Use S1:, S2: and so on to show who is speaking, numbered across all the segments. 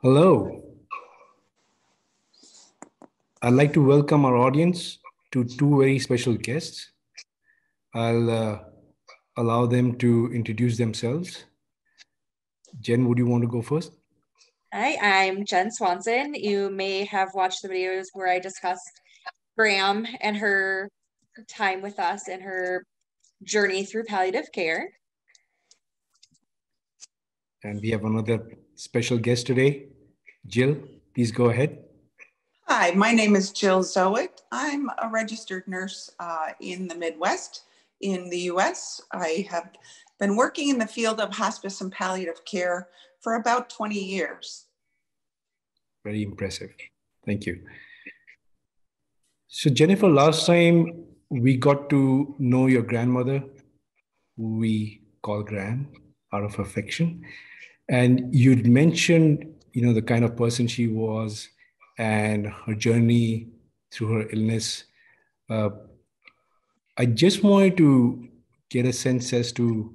S1: Hello. I'd like to welcome our audience to two very special guests. I'll allow them to introduce themselves. Jen, would you want to go first?
S2: Hi, I'm Jen Swanson. You may have watched the videos where I discussed Graham and her time with us and her journey through palliative care.
S1: And we have another special guest today. Jill, please go ahead.
S3: Hi, my name is Jill Zowick. I'm a registered nurse in the Midwest in the US. I have been working in the field of hospice and palliative care for about 20 years.
S1: Very impressive. Thank you. So, Jennifer, last time we got to know your grandmother, who we call Gran out of affection. And you'd mentioned, the kind of person she was and her journey through her illness. I just wanted to get a sense as to,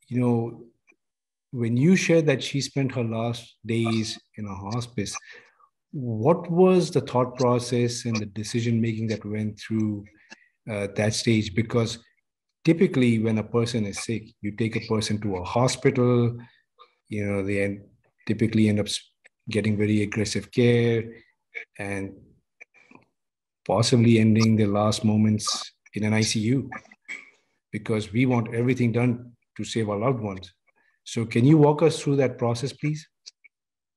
S1: when you shared that she spent her last days in a hospice, what was the thought process and the decision making that went through that stage? Because typically, when a person is sick, you take a person to a hospital, they typically end up getting very aggressive care and possibly ending their last moments in an ICU because we want everything done to save our loved ones. So can you walk us through that process, please?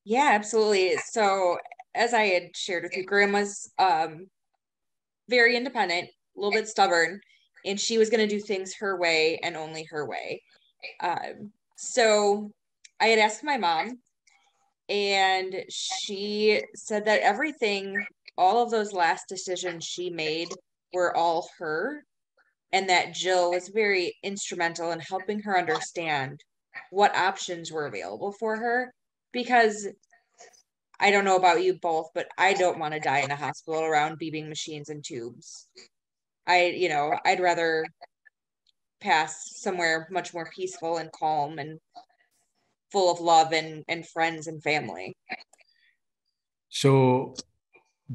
S2: Yeah, absolutely. So, as I had shared with you, Graham was very independent, a little bit stubborn, and she was going to do things her way and only her way. So, I had asked my mom, and she said that all of those last decisions she made were all her, and that Jill was very instrumental in helping her understand what options were available for her. Because I don't know about you both, but I don't want to die in a hospital around beeping machines and tubes. I'd rather pass somewhere much more peaceful and calm and full of love and friends and family.
S1: So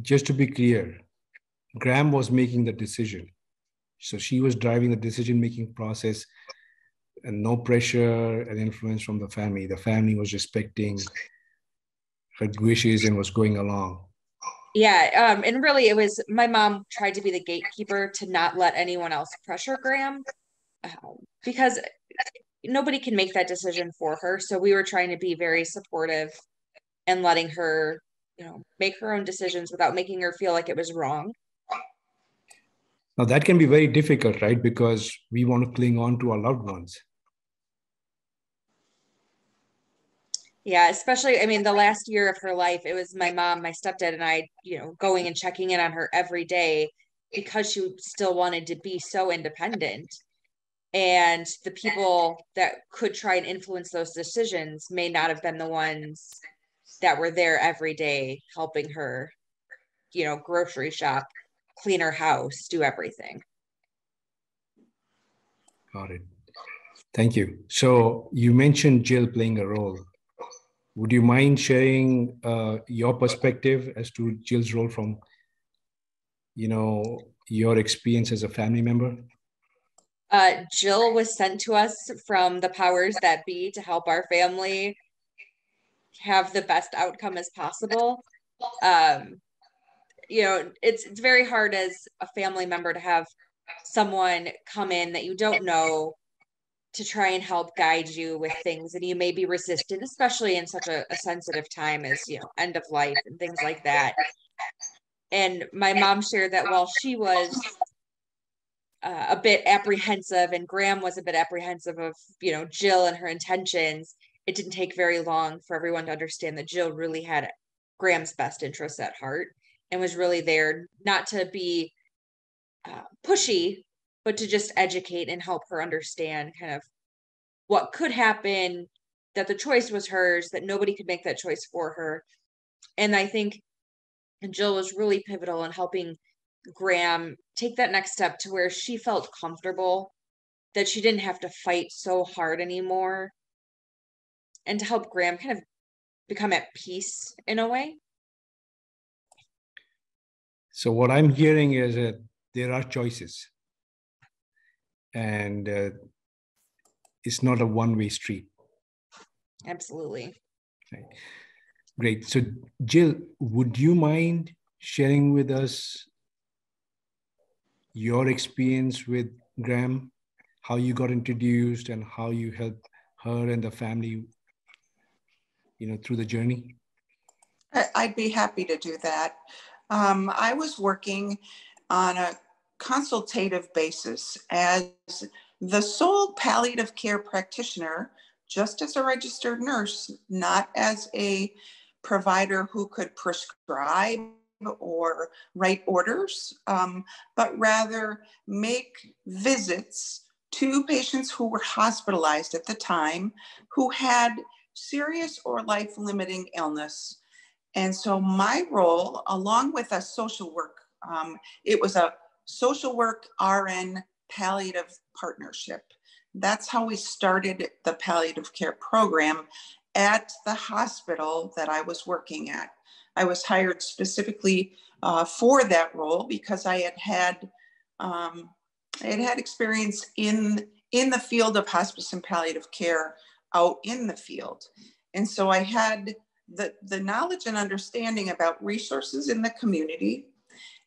S1: just to be clear, Graham was making the decision. So she was driving the decision-making process and no pressure and influence from the family. The family was respecting her wishes and was going along.
S2: Yeah, and really it was my mom tried to be the gatekeeper to not let anyone else pressure Graham, because nobody can make that decision for her. So we were trying to be very supportive and letting her, make her own decisions without making her feel like it was wrong.
S1: Now that can be very difficult, right? Because we want to cling on to our loved ones.
S2: Yeah, especially, I mean, the last year of her life, it was my mom, my stepdad, and I, going and checking in on her every day because she still wanted to be so independent. And the people that could try and influence those decisions may not have been the ones that were there every day helping her, grocery shop, clean her house, do everything.
S1: Got it. Thank you. So you mentioned Jill playing a role. Would you mind sharing your perspective as to Jill's role from, your experience as a family member?
S2: Jill was sent to us from the powers that be to help our family have the best outcome as possible. Um, it's very hard as a family member to have someone come in that you don't know to try and help guide you with things, and you may be resistant, especially in such a sensitive time as end of life and things like that. And my mom shared that while she was a bit apprehensive and Graham was a bit apprehensive of Jill and her intentions, it didn't take very long for everyone to understand that Jill really had Graham's best interests at heart and was really there not to be pushy, but to just educate and help her understand kind of what could happen, that the choice was hers, that nobody could make that choice for her. And I think Jill was really pivotal in helping Graham take that next step to where she felt comfortable, that she didn't have to fight so hard anymore, and to help Graham kind of become at peace in a way.
S1: So what I'm hearing is that there are choices, and it's not a one-way street.
S2: Absolutely.
S1: Right. Great. So Jill, would you mind sharing with us your experience with Graham, how you got introduced and how you helped her and the family, through the journey?
S3: I'd be happy to do that. I was working on a consultative basis as the sole palliative care practitioner, just as a registered nurse, not as a provider who could prescribe or write orders, but rather make visits to patients who were hospitalized at the time, who had serious or life-limiting illness. And so my role, along with a social work, it was a social work RN palliative partnership. That's how we started the palliative care program at the hospital that I was working at. I was hired specifically for that role because I had experience in the field of hospice and palliative care out in the field. And so I had the knowledge and understanding about resources in the community.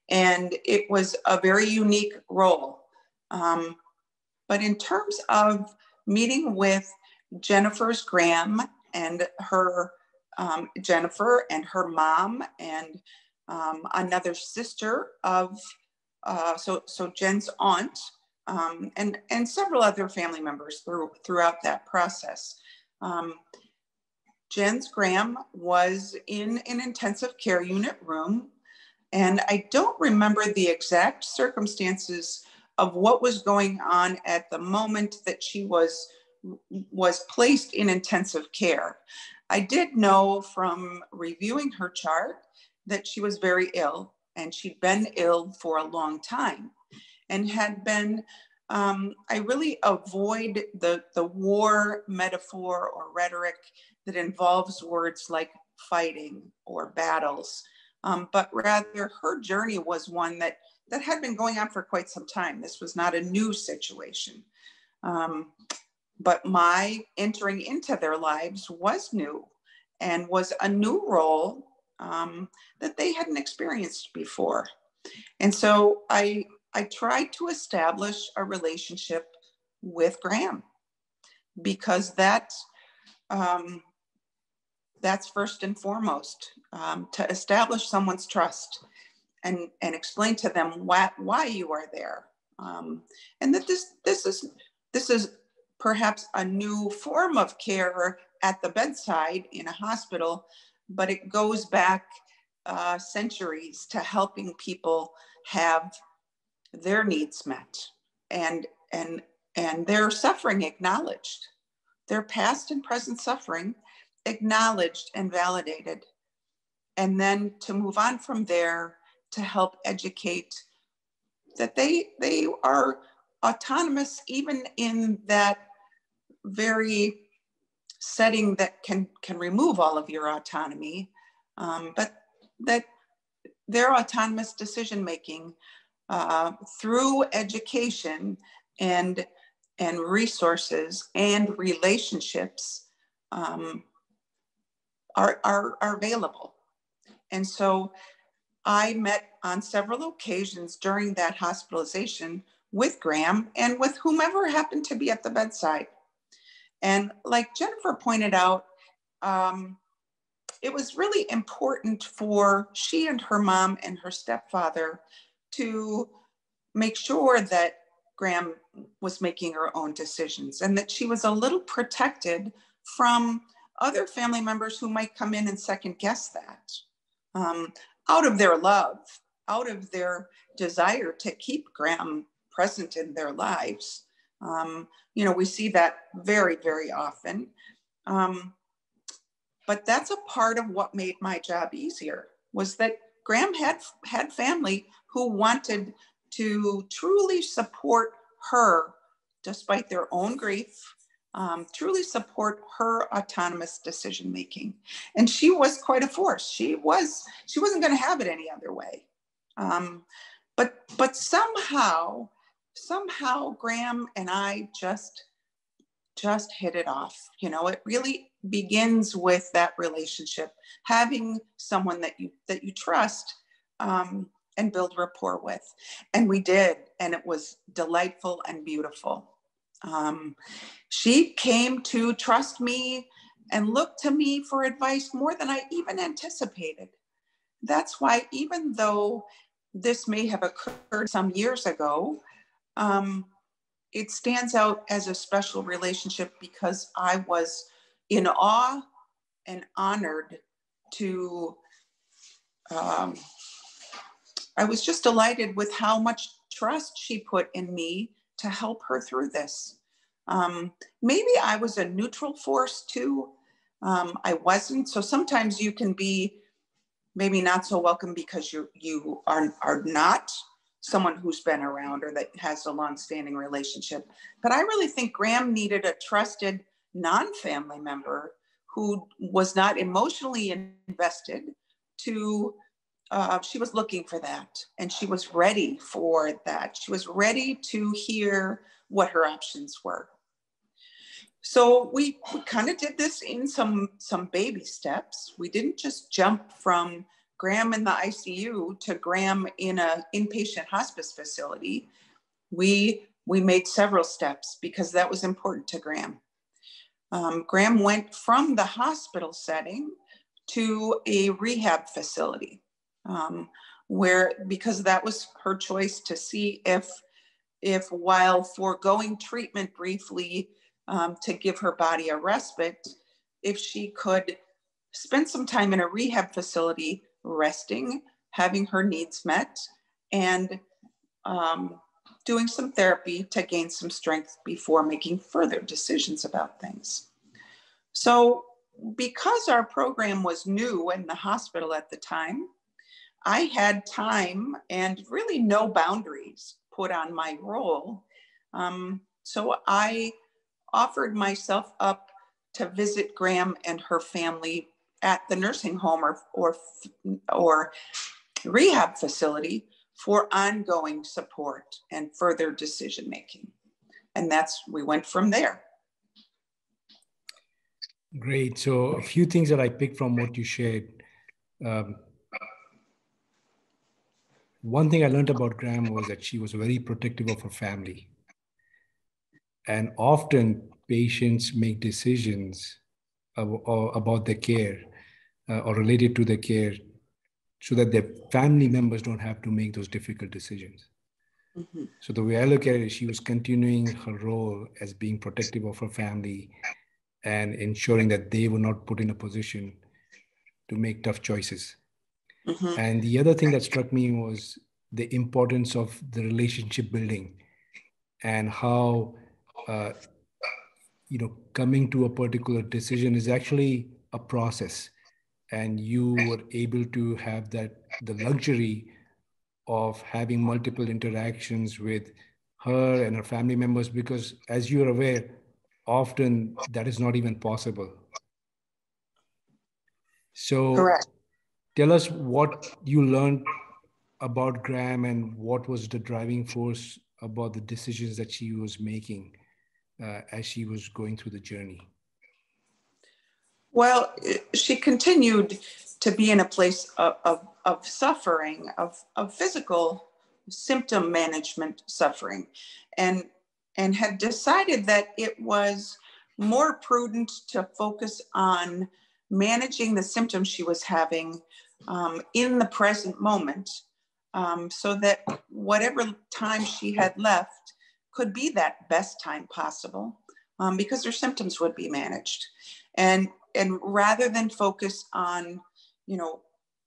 S3: And it was a very unique role. But in terms of meeting with Jennifer's Graham and her, Jennifer and her mom and another sister of, so Jen's aunt, and several other family members throughout that process. Jen's Graham was in an intensive care unit room, and I don't remember the exact circumstances of what was going on at the moment that she was placed in intensive care. I did know from reviewing her chart that she was very ill, and she'd been ill for a long time and had been, I really avoid the war metaphor or rhetoric that involves words like fighting or battles, but rather her journey was one that had been going on for quite some time. This was not a new situation. But my entering into their lives was new and was a new role that they hadn't experienced before. And so I tried to establish a relationship with Graham because that's first and foremost, to establish someone's trust and explain to them why you are there, and that this is perhaps a new form of care at the bedside in a hospital, but it goes back centuries to helping people have their needs met and their suffering acknowledged, their past and present suffering acknowledged and validated, and then to move on from there to help educate that they are autonomous even in that very setting that can remove all of your autonomy, but that their autonomous decision making through education and resources and relationships are available. And so I met on several occasions during that hospitalization with Graham and with whomever happened to be at the bedside. And like Jennifer pointed out, it was really important for she and her mom and her stepfather to make sure that Graham was making her own decisions and that she was a little protected from other family members who might come in and second guess that, out of their love, out of their desire to keep Graham present in their lives. We see that very, very often. But that's a part of what made my job easier, was that Graham had family who wanted to truly support her despite their own grief, truly support her autonomous decision making. And she was quite a force. She wasn't going to have it any other way. But somehow Graham and I just hit it off. You know, it really begins with that relationship, having someone that you trust, and build rapport with. And we did, and it was delightful and beautiful. She came to trust me and look to me for advice more than I even anticipated. That's why, even though this may have occurred some years ago, it stands out as a special relationship because I was in awe and honored to, I was just delighted with how much trust she put in me to help her through this. Maybe I was a neutral force too. I wasn't. So sometimes you can be maybe not so welcome because you are not someone who's been around or that has a long-standing relationship. But I really think Graham needed a trusted non-family member who was not emotionally invested to, she was looking for that, and she was ready for that. She was ready to hear what her options were. So we kind of did this in some baby steps. We didn't just jump from Graham in the ICU to Graham in an inpatient hospice facility. We made several steps because that was important to Graham. Graham went from the hospital setting to a rehab facility, because that was her choice to see if while foregoing treatment briefly, to give her body a respite, if she could spend some time in a rehab facility resting, having her needs met, and doing some therapy to gain some strength before making further decisions about things. So because our program was new in the hospital at the time, I had time and really no boundaries put on my role. So I offered myself up to visit Graham and her family at the nursing home or rehab facility for ongoing support and further decision making. And we went from there.
S1: Great. So a few things that I picked from what you shared. One thing I learned about Graham was that she was very protective of her family. And often patients make decisions about their care or related to their care so that their family members don't have to make those difficult decisions. Mm-hmm. So the way I look at it is she was continuing her role as being protective of her family and ensuring that they were not put in a position to make tough choices. Mm-hmm. And the other thing that struck me was the importance of the relationship building and how coming to a particular decision is actually a process, and you were able to have the luxury of having multiple interactions with her and her family members, because as you're aware, often that is not even possible. So correct. Tell us what you learned about Graham and what was the driving force about the decisions that she was making as she was going through the journey.
S3: Well, she continued to be in a place of suffering, of physical symptom management suffering, and had decided that it was more prudent to focus on managing the symptoms she was having in the present moment, so that whatever time she had left could be that best time possible, because her symptoms would be managed. And rather than focus on,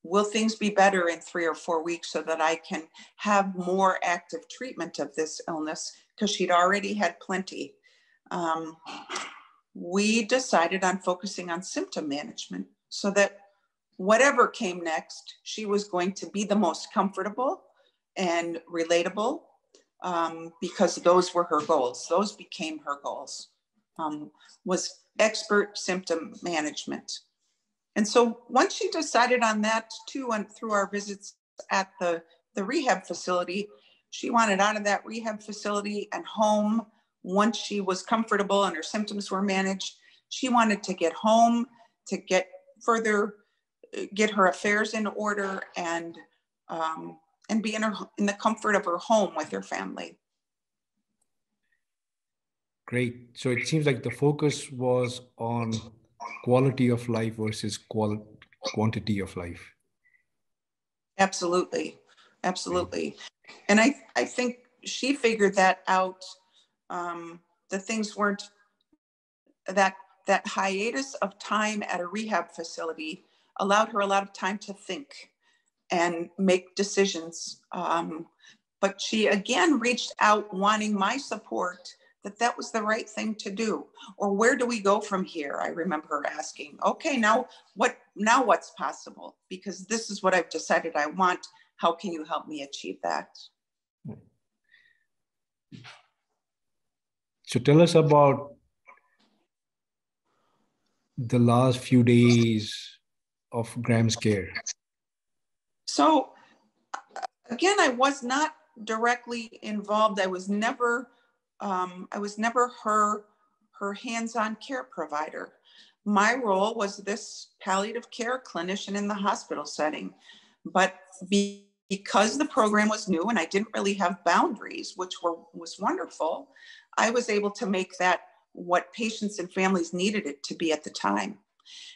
S3: will things be better in 3 or 4 weeks so that I can have more active treatment of this illness, because she'd already had plenty, we decided on focusing on symptom management so that whatever came next, she was going to be the most comfortable and relatable, because those were her goals. Those became her goals. was expert symptom management. And so once she decided on that too, and through our visits at the rehab facility, she wanted out of that rehab facility and home. Once she was comfortable and her symptoms were managed, she wanted to get home to get her affairs in order and be in the comfort of her home with her family.
S1: Great. So it seems like the focus was on quality of life versus quantity of life.
S3: Absolutely. Absolutely. And I think she figured that out. The things weren't that hiatus of time at a rehab facility allowed her a lot of time to think and make decisions. But she again reached out wanting my support, that was the right thing to do. Or where do we go from here? I remember her asking, okay, now what's possible? Because this is what I've decided I want. How can you help me achieve that?
S1: So tell us about the last few days of Graham's care.
S3: So again, I was not directly involved. I was never her hands-on care provider. My role was this palliative care clinician in the hospital setting. But because the program was new and I didn't really have boundaries, which was wonderful, I was able to make that what patients and families needed it to be at the time.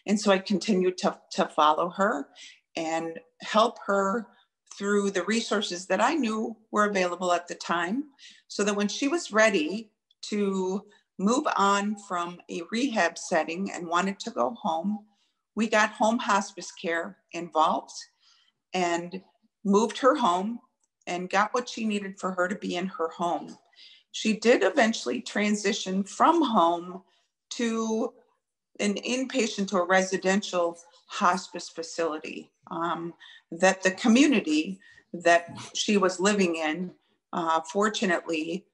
S3: And so I continued to follow her and help her through the resources that I knew were available at the time, so that when she was ready to move on from a rehab setting and wanted to go home, we got home hospice care involved and moved her home and got what she needed for her to be in her home. She did eventually transition from home to an inpatient to a residential hospice facility that the community that she was living in, fortunately,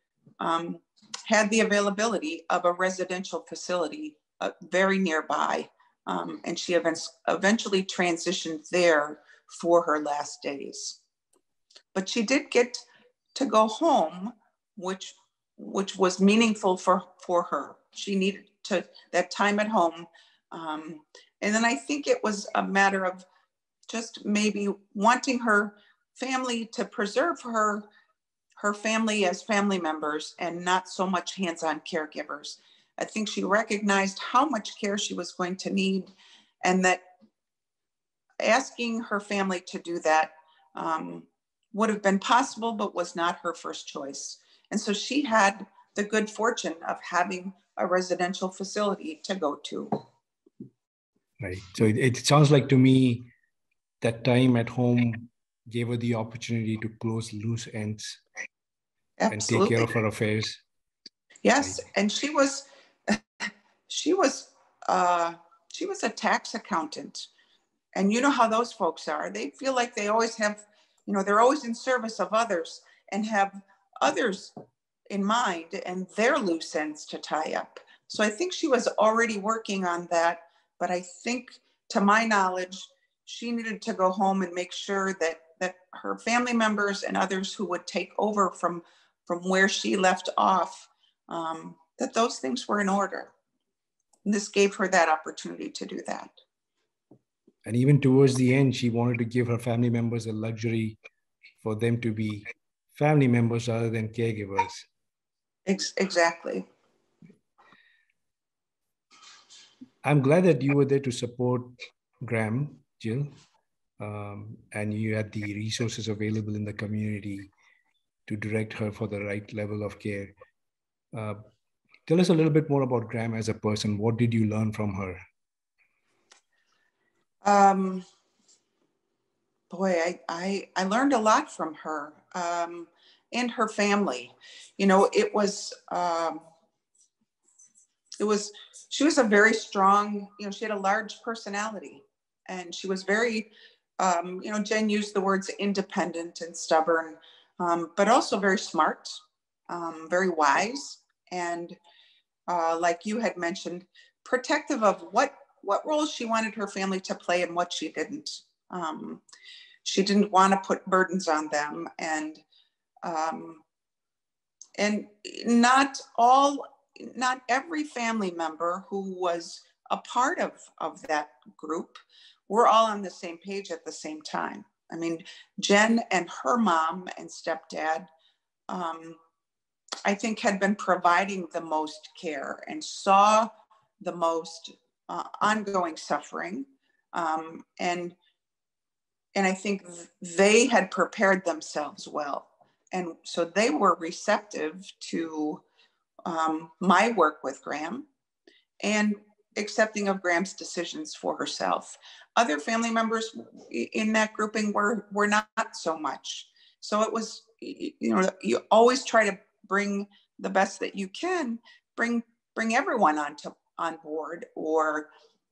S3: had the availability of a residential facility very nearby. And she eventually transitioned there for her last days. But she did get to go home, which was meaningful for her. She needed that time at home. And then I think it was a matter of just maybe wanting her family to preserve her family as family members and not so much hands-on caregivers. I think she recognized how much care she was going to need, and that asking her family to do that would have been possible, but was not her first choice. And so she had the good fortune of having a residential facility to go to.
S1: Right. So it sounds like to me that time at home gave her the opportunity to close loose ends. Absolutely. And take care of her affairs.
S3: Yes. Right. And she was a tax accountant. And you know how those folks are. They feel like they always have, they're always in service of others and have others in mind and their loose ends to tie up. So I think she was already working on that. But I think, to my knowledge, she needed to go home and make sure that her family members and others who would take over from where she left off, that those things were in order. And this gave her that opportunity to do that.
S1: And even towards the end, she wanted to give her family members a luxury for them to be family members rather than caregivers.
S3: Exactly.
S1: I'm glad that you were there to support Graham, Jill, and you had the resources available in the community to direct her for the right level of care. Tell us a little bit more about Graham as a person. What did you learn from her?
S3: Boy, I learned a lot from her and her family. She was a very strong, she had a large personality, and she was very, Jen used the words independent and stubborn, but also very smart, very wise. And like you had mentioned, protective of what roles she wanted her family to play and what she didn't. She didn't want to put burdens on them, and not every family member who was a part of that group were all on the same page at the same time. I mean, Jen and her mom and stepdad, I think, had been providing the most care and saw the most ongoing suffering. And I think they had prepared themselves well. And so they were receptive to my work with Graham and accepting of Graham's decisions for herself. Other family members in that grouping were not so much. So it was, you always try to bring the best that you can, bring everyone on board, or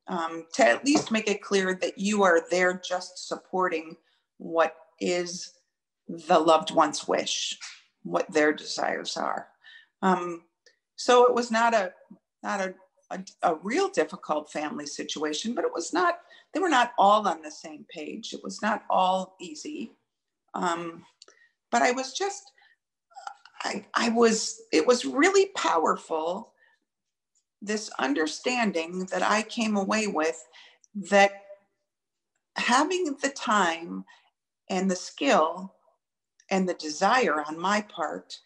S3: to at least make it clear that you are there just supporting what is the loved one's wish, what their desires are. So it was not a real difficult family situation, but they were not all on the same page. It was not all easy. But it was really powerful, this understanding that I came away with, that having the time and the skill and the desire on my part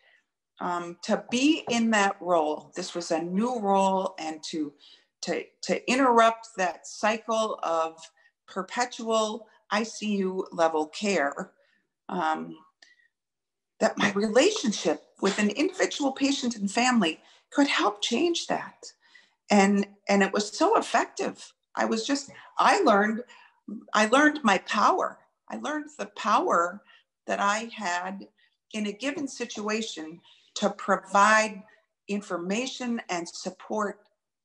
S3: to be in that role. This was a new role, and to interrupt that cycle of perpetual ICU level care, that my relationship with an individual patient and family could help change that. And it was so effective. I learned my power. I learned the power that I had in a given situation to provide information and support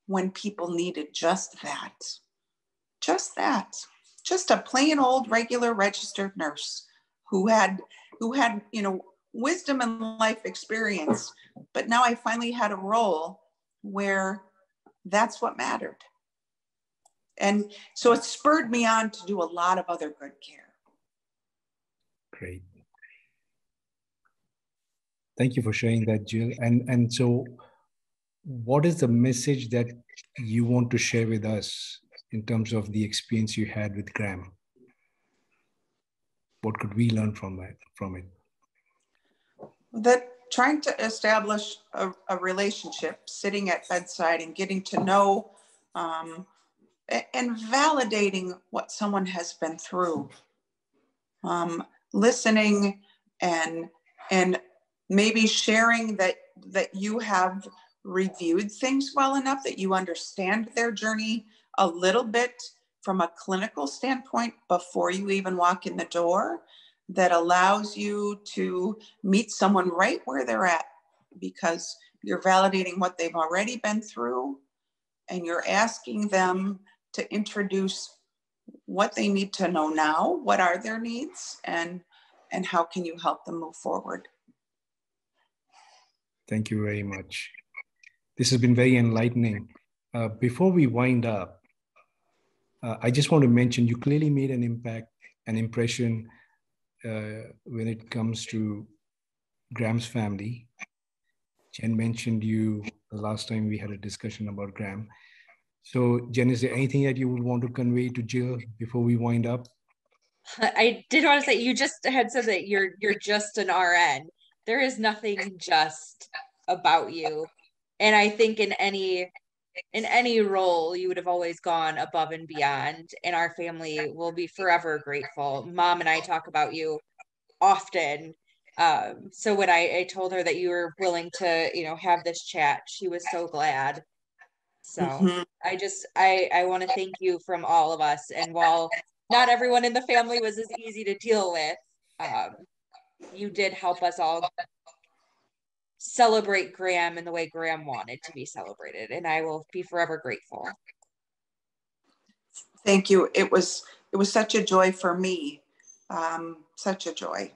S3: when people needed just that. Just a plain old regular registered nurse who had wisdom and life experience, but now I finally had a role where that's what mattered. And so it spurred me on to do a lot of other good care.
S1: Great. Thank you for sharing that, Jill. And so what is the message that you want to share with us in terms of the experience you had with Graham? What could we learn from it?
S3: That trying to establish a relationship, sitting at bedside and getting to know and validating what someone has been through, listening and maybe sharing that you have reviewed things well enough that you understand their journey a little bit from a clinical standpoint before you even walk in the door, that allows you to meet someone right where they're at, because you're validating what they've already been through and you're asking them to introduce what they need to know now, what are their needs, and how can you help them move forward.
S1: Thank you very much. This has been very enlightening. Before we wind up, I just want to mention you clearly made an impact, an impression when it comes to Graham's family. Jen mentioned you the last time we had a discussion about Graham. So Jen, is there anything that you would want to convey to Jill before we wind up?
S2: I did want to say, you just had said that you're just an RN. There is nothing just about you. And I think in any role, you would have always gone above and beyond, and our family will be forever grateful. Mom and I talk about you often. So when I told her that you were willing to, have this chat, she was so glad. So I want to thank you from all of us. And while not everyone in the family was as easy to deal with, you did help us all celebrate Graham in the way Graham wanted to be celebrated. And I will be forever grateful.
S3: Thank you. It was such a joy for me. Such a joy.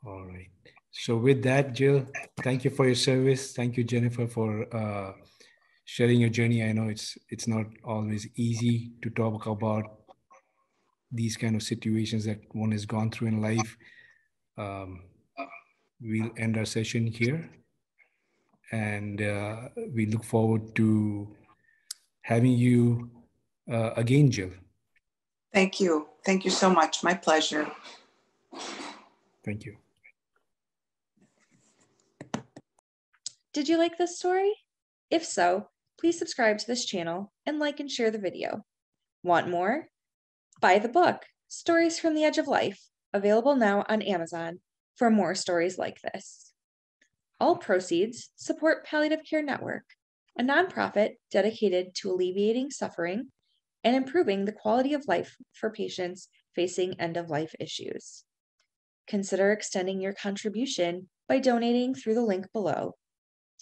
S1: All right. So with that, Jill, thank you for your service. Thank you, Jennifer, for sharing your journey. I know it's not always easy to talk about these kind of situations that one has gone through in life. We'll end our session here, and we look forward to having you again, Jill.
S3: Thank you. Thank you so much. My pleasure.
S1: Thank you.
S2: Did you like this story? If so, please subscribe to this channel and like and share the video. Want more? Buy the book, Stories from the Edge of Life, available now on Amazon for more stories like this. All proceeds support Palliative Care Network, a nonprofit dedicated to alleviating suffering and improving the quality of life for patients facing end-of-life issues. Consider extending your contribution by donating through the link below.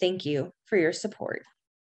S2: Thank you for your support.